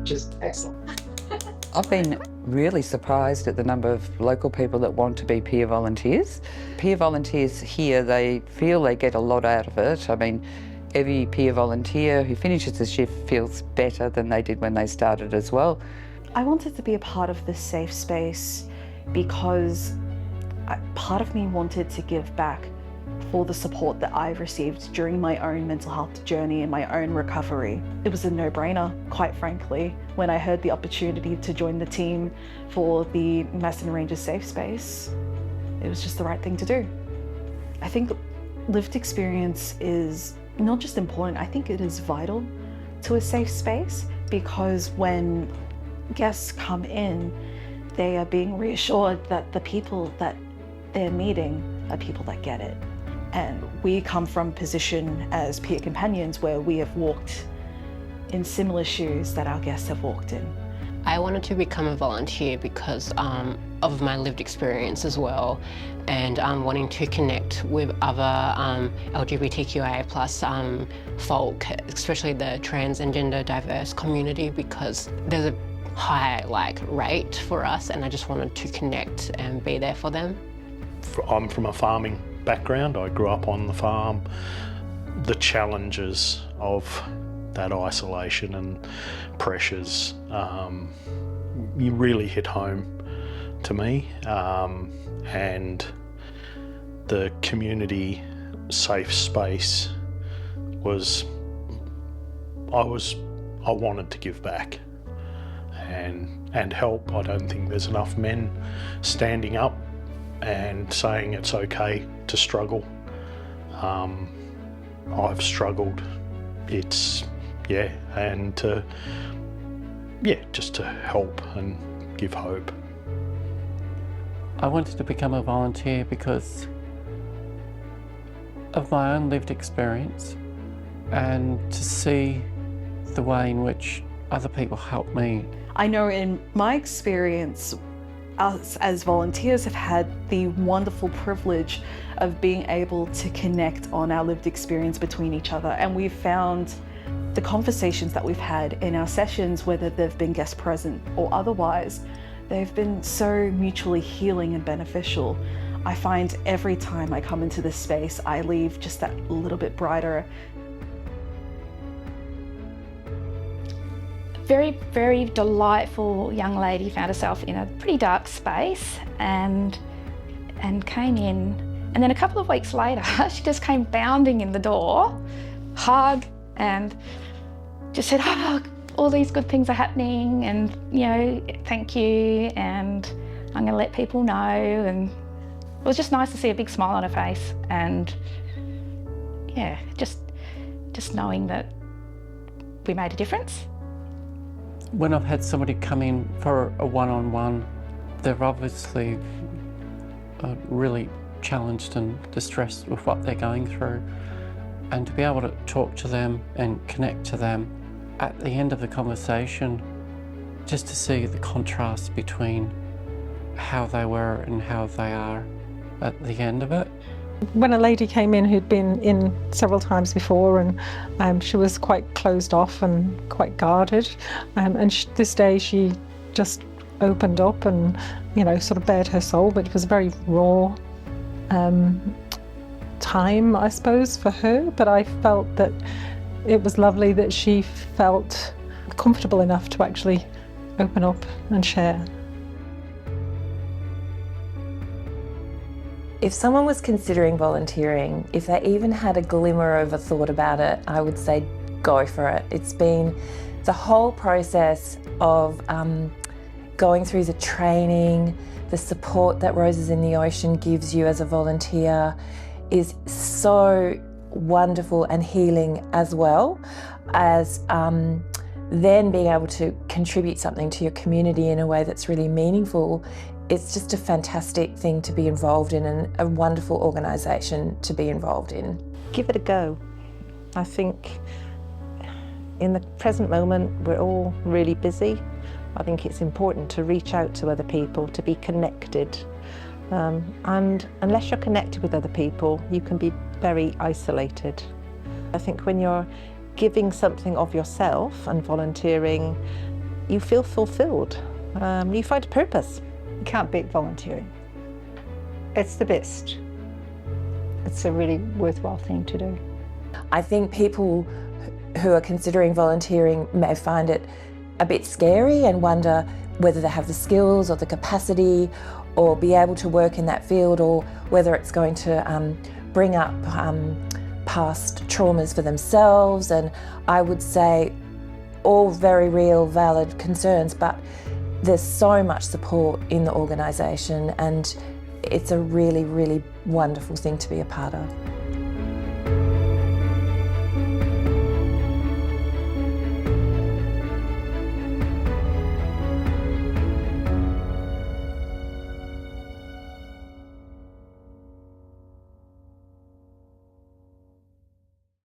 which is excellent. I've been really surprised at the number of local people that want to be peer volunteers. Peer volunteers here, they feel they get a lot out of it. I mean, every peer volunteer who finishes the shift feels better than they did when they started as well. I wanted to be a part of this safe space because part of me wanted to give back for the support that I've received during my own mental health journey and my own recovery. It was a no-brainer, quite frankly, when I heard the opportunity to join the team for the Macedon Rangers Safe Space. It was just the right thing to do. I think lived experience is not just important, I think it is vital to a safe space, because when guests come in, they are being reassured that the people that they're meeting are people that get it. And we come from a position as peer companions where we have walked in similar shoes that our guests have walked in. I wanted to become a volunteer because of my lived experience as well, and wanting to connect with other LGBTQIA plus folk, especially the trans and gender diverse community, because there's a high rate for us, and I just wanted to connect and be there for them. I'm from a farming background. I grew up on the farm. The challenges of that isolation and pressures, you really hit home to me, and the community safe space was, I wanted to give back and help. I don't think there's enough men standing up and saying it's okay to struggle. I've struggled. It's, and just to help and give hope. I wanted to become a volunteer because of my own lived experience, and to see the way in which other people help me. I know in my experience, us as volunteers have had the wonderful privilege of being able to connect on our lived experience between each other, and we've found the conversations that we've had in our sessions, whether they've been guest present or otherwise, they've been so mutually healing and beneficial. I find every time I come into this space, I leave just that little bit brighter. Very, very delightful young lady found herself in a pretty dark space and came in. And then a couple of weeks later, she just came bounding in the door, hug, and just said, oh, all these good things are happening, and thank you, and I'm gonna let people know. And it was just nice to see a big smile on her face, and just knowing that we made a difference. When I've had somebody come in for a one-on-one, they're obviously really challenged and distressed with what they're going through. And to be able to talk to them and connect to them at the end of the conversation, just to see the contrast between how they were and how they are at the end of it. When a lady came in who'd been in several times before, and she was quite closed off and quite guarded, and this day she just opened up and sort of bared her soul, but it was a very raw time, I suppose, for her. But I felt that it was lovely that she felt comfortable enough to actually open up and share. If someone was considering volunteering, if they even had a glimmer of a thought about it, I would say go for it. It's been the whole process of going through the training, the support that Roses in the Ocean gives you as a volunteer is so wonderful and healing, as well as then being able to contribute something to your community in a way that's really meaningful. It's just a fantastic thing to be involved in, and a wonderful organisation to be involved in. Give it a go. I think in the present moment we're all really busy. I think it's important to reach out to other people, to be connected. And unless you're connected with other people, you can be very isolated. I think when you're giving something of yourself and volunteering, you feel fulfilled. You find a purpose. You can't beat volunteering. It's the best. It's a really worthwhile thing to do. I think people who are considering volunteering may find it a bit scary and wonder whether they have the skills or the capacity or be able to work in that field, or whether it's going to bring up past traumas for themselves. And I would say all very real, valid concerns, but there's so much support in the organisation, and it's a really, really wonderful thing to be a part of.